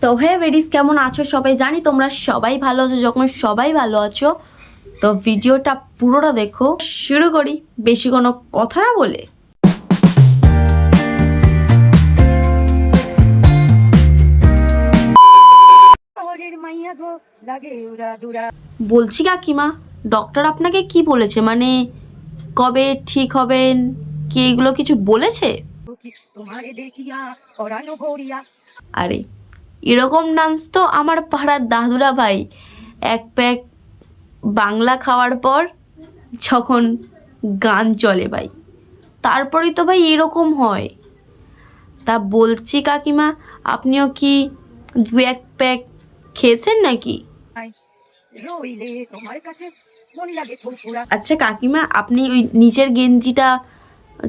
তো হে বেডিস, কেমন আছো সবাই? জানি তোমরা সবাই ভালো আছো। যখন সবাই ভালো আছো তো ভিডিওটা পুরোটা দেখো। শুরু করি বেশি কোনো কথা না বলে। বলছি কাকিমা, ডক্টর আপনাকে কি বলেছে? মানে কবে ঠিক হবেন কি, এগুলো কিছু বলেছে? আরে এরকম ডান্স তো আমার পাড়ার দাদুরা ভাই এক প্যাক বাংলা খাওয়ার পর যখন গান চলে ভাই, তারপরেই তো ভাই এরকম হয়। তা বলছি কাকিমা, আপনিও কি দু এক প্যাক খেয়েছেন নাকি? আচ্ছা কাকিমা, আপনি ওই নিচের গেঞ্জিটা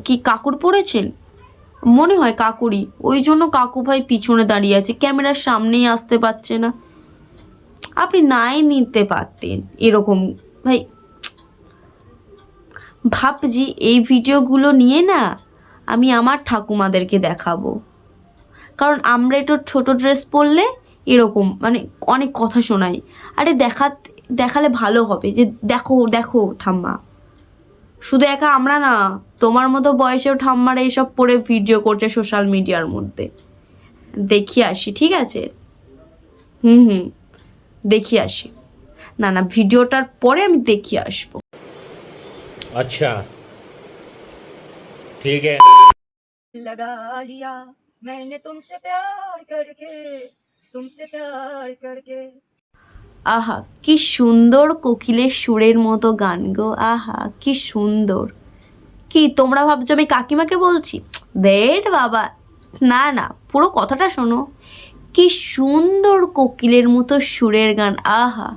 কি কাকুর পরেছেন? মনে হয় কাকুরই, ওই জন্য কাকু ভাই পিছনে দাঁড়িয়ে আছে, ক্যামেরার সামনেই আসতে পারছে না। আপনি নাই নিতে পারতেন এরকম ভাই। ভাবছি এই ভিডিওগুলো নিয়ে না আমি আমার ঠাকুমাদেরকে দেখাবো, কারণ আমরা একটু ছোট ড্রেস পরলে এরকম মানে অনেক কথা শোনাই। আরে দেখালে ভালো হবে যে দেখো দেখো ঠাম্মা। শুধু একা আমরা না, তোমার মতো বয়সেও ঠাম্মারা এইসব পরে ভিডিও করছে সোশ্যাল মিডিয়ার মধ্যে। দেখিয়ে আসি, ঠিক আছে? হুম, দেখিয়ে আসি। না না, ভিডিওটার পরে আমি দেখিয়ে আসবো। अच्छा ठीक है। लगा लिया मैंने तुमसे प्यार करके। আহা কি সুন্দর কোকিলের সুরের মতো গান গো, আহা কি সুন্দর। কি তোমরা ভাবছো আমি কাকিমাকে বলছি? দেখ বাবা, না না, পুরো কথাটা শোনো। কি সুন্দর কোকিলের মতো সুরের গান, আহা,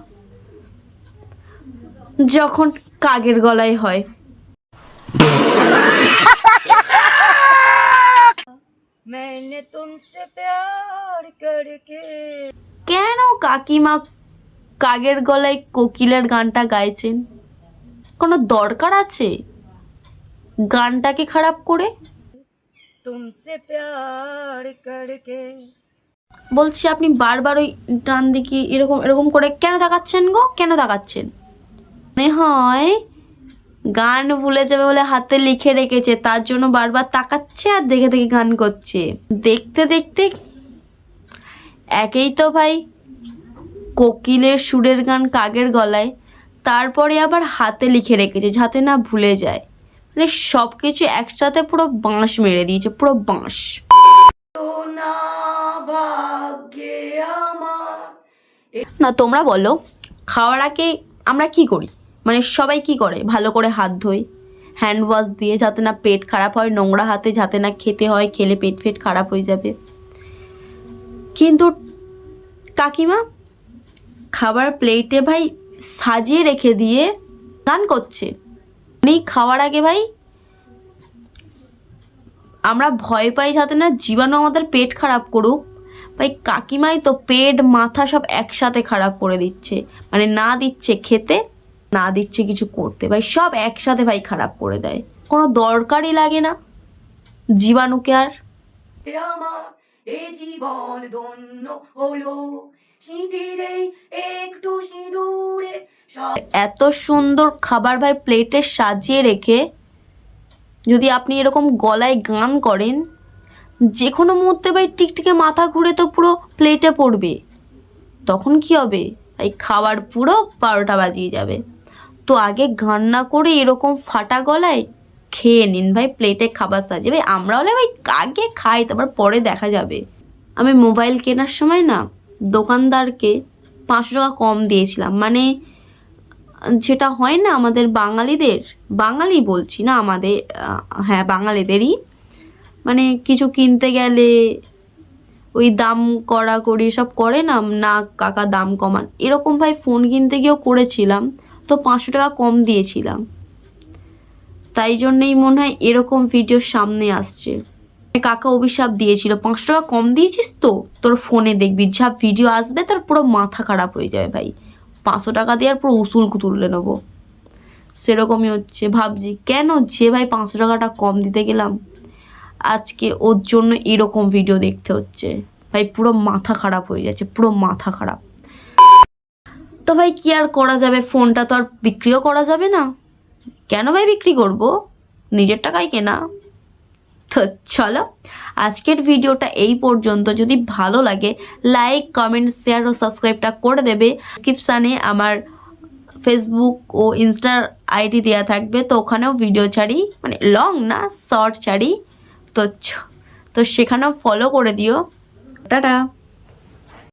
যখন কাকের গলায় হয়। मैंने तुमसे प्यार करके। কেন কাকিমা কাকের গলায় কোকিলের গানটা গাইছেন? কোনো দরকার আছে গানটাকে খারাপ করে? तुमसे प्यार करके। বলছি আপনি বারবার ওই ডান দিকে এরকম এরকম করে কেন তাকাচ্ছেন গো? কেন তাকাচ্ছেন? মনে হয় গান ভুলে যাবে বলে হাতে লিখে রেখেছে, তার জন্য বারবার তাকাচ্ছে আর দেখে দেখে গান করছে। দেখতে দেখতে একেই তো ভাই কোকিলের সুরের গান কাকের গলায়, তারপরে আবার হাতে লিখে রেখেছে যাতে না ভুলে যায়। মানে সব কিছু একসাথে পুরো বাঁশ মেরে দিয়েছে, পুরো বাঁশ। না তোমরা বলো, খাওয়ার আগে আমরা কি করি? মানে সবাই কি করে? ভালো করে হাত ধোয় হ্যান্ড ওয়াশ দিয়ে, যাতে না পেট খারাপ হয়। নোংরা হাতে যাতে না খেতে হয়, খেলে পেট ফেট খারাপ হয়ে যাবে। কিন্তু কাকিমা খাবার প্লেটে ভাই সাজিয়ে রেখে দিয়ে গান করছে। উনি খাওয়ার আগে ভাই আমরা ভয় পাই যাতে না জীবাণু আমাদের পেট খারাপ করুক। ভাই কাকিমাই তো পেট মাথা সব একসাথে খারাপ করে দিচ্ছে। মানে না দিচ্ছে খেতে, না দিচ্ছে কিছু করতে, ভাই সব একসাথে ভাই খারাপ করে দেয়। কোনো দরকারই লাগে না জীবাণুকে আর। আমার এ জীবন ধন্য হলো সিঁথিতেই একটু সিঁদুরে। এত সুন্দর খাবার ভাই প্লেটে সাজিয়ে রেখে যদি আপনি এরকম গলায় গান করেন, যে কোনো মুহূর্তে ভাই টিকটিকে মাথা ঘুরে তো পুরো প্লেটে পড়বে। তখন কি হবে ভাই? খাবার পুরো 12টা বাজিয়ে যাবে। তো আগে গান না করে এরকম ফাটা গলায় খেয়ে নিন ভাই, প্লেটে খাবার সাজিয়ে। ভাই আমরা হলে ভাই আগে খাই, তারপর পরে দেখা যাবে। আমি মোবাইল কেনার সময় না দোকানদারকে 500 টাকা কম দিয়েছিলাম। মানে যেটা হয় না আমাদের বাঙালিদের, বাঙালি বলছি না আমাদের, হ্যাঁ বাঙালিদেরই, মানে কিছু কিনতে গেলে ওই দাম কড়াকড়ি সব করে না, না কাকা দাম কমান, এরকম ভাই ফোন কিনতে গিয়েও করেছিলাম। তো 500 টাকা কম দিয়েছিলাম, তাই জন্যই মনে হয় এরকম ভিডিও সামনে আসছে। কাকা অভিশাপ দিয়েছিল, 500 টাকা কম দিয়েছিস তো তোর ফোনে দেখবি যা ভিডিও আসবে তোর পুরো মাথা খারাপ হয়ে যাবে। ভাই 500 টাকা দিয়ে আর পুরো উসুল তুলে নেবো, সেরকমই হচ্ছে। ভাবছি কেন যে ভাই 500 টাকাটা কম দিতে গেলাম, আজকে ওর জন্য এরকম ভিডিও দেখতে হচ্ছে। ভাই ভাই পুরো মাথা খারাপ হয়ে যাচ্ছে, পুরো মাথা খারাপ। তো ভাই কি আর করা যাবে, ফোনটা তো আর বিক্রিও করা যাবে না। কেন ভাই বিক্রি করব, নিজের টাকায় কেনা। তো চলো আজকের ভিডিওটা এই পর্যন্ত। যদি ভালো লাগে লাইক কমেন্ট শেয়ার ও সাবস্ক্রাইবটা করে দেবে। ডিসক্রিপশানে আমার ফেসবুক ও ইনস্টার আইডি দেওয়া থাকবে, তো ওখানেও ভিডিও ছাড়ি, মানে লং না শর্ট ছাড়ি, তো সেখানেও ফলো করে দিও। টাটা।